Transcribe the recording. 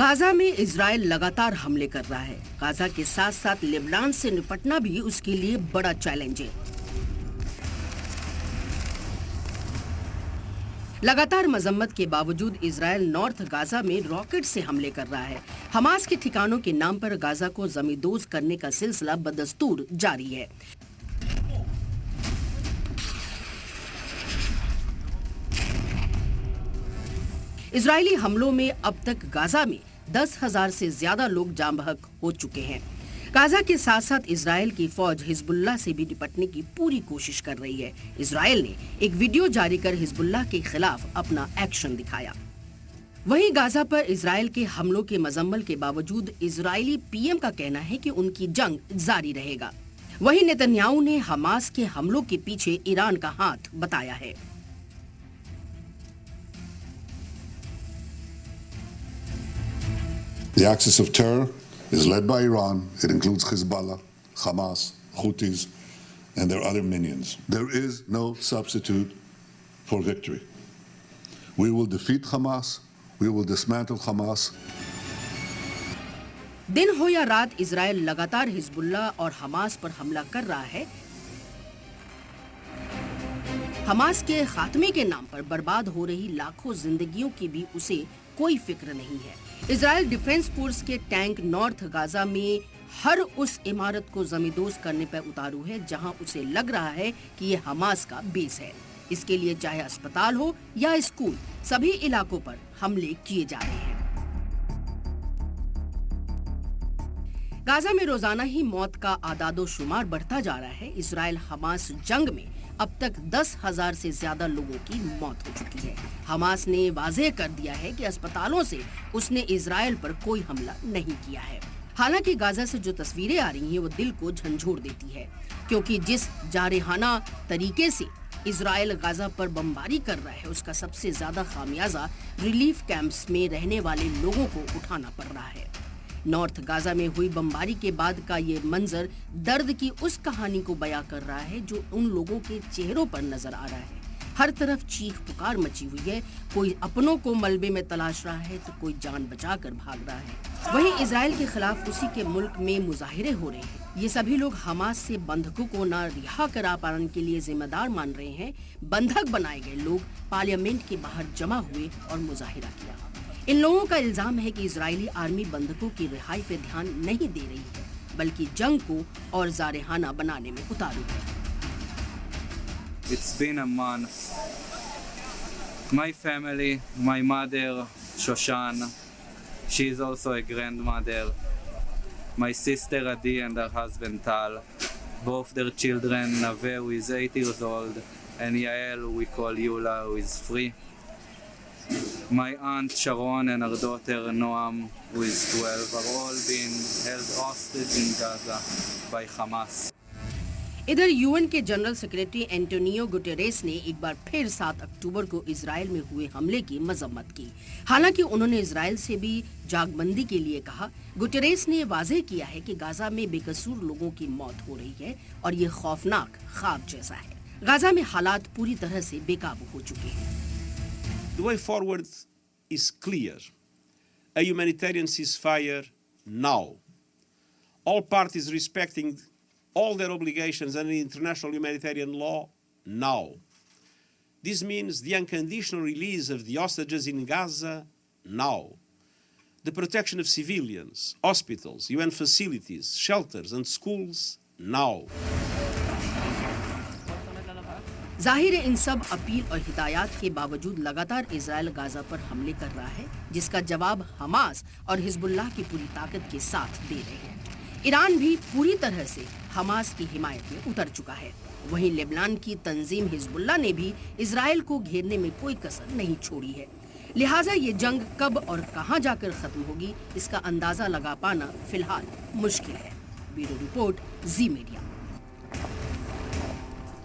Gaza में Israel लगातार हमले कर रहा है। गाजा के साथ साथ लेबनान से निपटना भी उसके लिए बड़ा चैलेंज है। लगातार मजम्मत के बावजूद इजराइल नॉर्थ गाजा में रॉकेट से हमले कर रहा है। हमास के ठिकानों के नाम पर गाजा को जमींदोज करने का सिलसिला बदस्तूर जारी है। इजरायली हमलों में अब तक गाजा में 10,000 से ज्यादा लोग जाँ बहक हो चुके हैं। गाजा के साथ साथ इजराइल की फौज हिजबुल्लाह से भी निपटने की पूरी कोशिश कर रही है। इजराइल ने एक वीडियो जारी कर हिजबुल्लाह के खिलाफ अपना एक्शन दिखाया। वहीं गाजा पर इजराइल के हमलों के मजम्मल के बावजूद इजरायली पीएम का कहना है कि उनकी जंग जारी रहेगा। वहीं नेतन्याहू ने हमास के हमलों के पीछे ईरान का हाथ बताया है। The axis of terror is led by Iran. It includes Hezbollah, Hamas, Houthis, and their other minions. There is no substitute for victory. We will defeat Hamas. We will dismantle Hamas. दिन हो या रात Israel लगातार Hezbollah और Hamas पर हमला कर रहा है। हमास के खात्मे के नाम पर बर्बाद हो रही लाखों जिंदगियों की भी उसे कोई फिक्र नहीं है। इजराइल डिफेंस फोर्स के टैंक नॉर्थ गाजा में हर उस इमारत को जमींदोज करने पर उतारू है जहां उसे लग रहा है कि ये हमास का बेस है। इसके लिए चाहे अस्पताल हो या स्कूल, सभी इलाकों पर हमले किए जा रहे हैं। गाजा में रोजाना ही मौत का आदादो शुमार बढ़ता जा रहा है। इजराइल हमास जंग में अब तक 10,000 से ज्यादा लोगों की मौत हो चुकी है। हमास ने वाज़ेह कर दिया है कि अस्पतालों से उसने इजराइल पर कोई हमला नहीं किया है। हालांकि गाजा से जो तस्वीरें आ रही हैं वो दिल को झंझोर देती है, क्योंकि जिस जारहाना तरीके से इजराइल गाजा पर बमबारी कर रहा है उसका सबसे ज्यादा खामियाजा रिलीफ कैंप्स में रहने वाले लोगों को उठाना पड़ रहा है। नॉर्थ गाजा में हुई बमबारी के बाद का ये मंजर दर्द की उस कहानी को बयां कर रहा है जो उन लोगों के चेहरों पर नजर आ रहा है। हर तरफ चीख पुकार मची हुई है। कोई अपनों को मलबे में तलाश रहा है तो कोई जान बचाकर भाग रहा है। वहीं इजराइल के खिलाफ उसी के मुल्क में मुजाहिरे हो रहे हैं। ये सभी लोग हमास से बंधकों को न रिहा करा पाने के लिए जिम्मेदार मान रहे हैं। बंधक बनाए गए लोग पार्लियामेंट के बाहर जमा हुए और मुजाहिरा किया। इन लोगों का इल्जाम है कि इजरायली आर्मी बंधकों की रिहाई पे ध्यान नहीं दे रही है, बल्कि जंग को और जारहाना बनाने में उतारू है। It's been a month. My family, my mother, Shoshan, she is also a grandmother. My sister Adi and her husband Tal, both their children, Naveh, who is 8 years old, and Yael, who we call Yula, who is 3. My aunt Sharon and her daughter Noam, who is 12, are all being held hostage in Gaza by Hamas. इधर UN के general secretary Antonio Guterres ने एक बार फिर 7 अक्टूबर को Israel में हुए हमले की मजम्मत की। हालांकि उन्होंने इजराइल से भी जागबंदी के लिए कहा। गुटेरेस ने वाज़ेह किया है कि गाजा में बेकसूर लोगों की मौत हो रही है और ये खौफनाक ख्वाब जैसा है। गाजा में हालात पूरी तरह से बेकाबू हो चुके हैं। The way forward is clear. A humanitarian ceasefire now. All parties respecting all their obligations under international humanitarian law now. This means the unconditional release of the hostages in Gaza now. The protection of civilians, hospitals, UN facilities, shelters and schools now. जाहिर है इन सब appeal और हिदायत के बावजूद लगातार Israel Gaza पर हमले कर रहा है, जिसका जवाब हमास और हिजबुल्लाह की पूरी ताकत के साथ दे रहे हैं। ईरान भी पूरी तरह से हमास की हिमायत में उतर चुका है। वहीं लेबनान की तंजीम हिजबुल्लाह ने भी इजराइल को घेरने में कोई कसर नहीं छोड़ी है। लिहाजा ये जंग कब और कहां जाकर खत्म होगी, इसका अंदाजा लगा पाना फिलहाल मुश्किल है। ब्यूरो रिपोर्ट, जी मीडिया।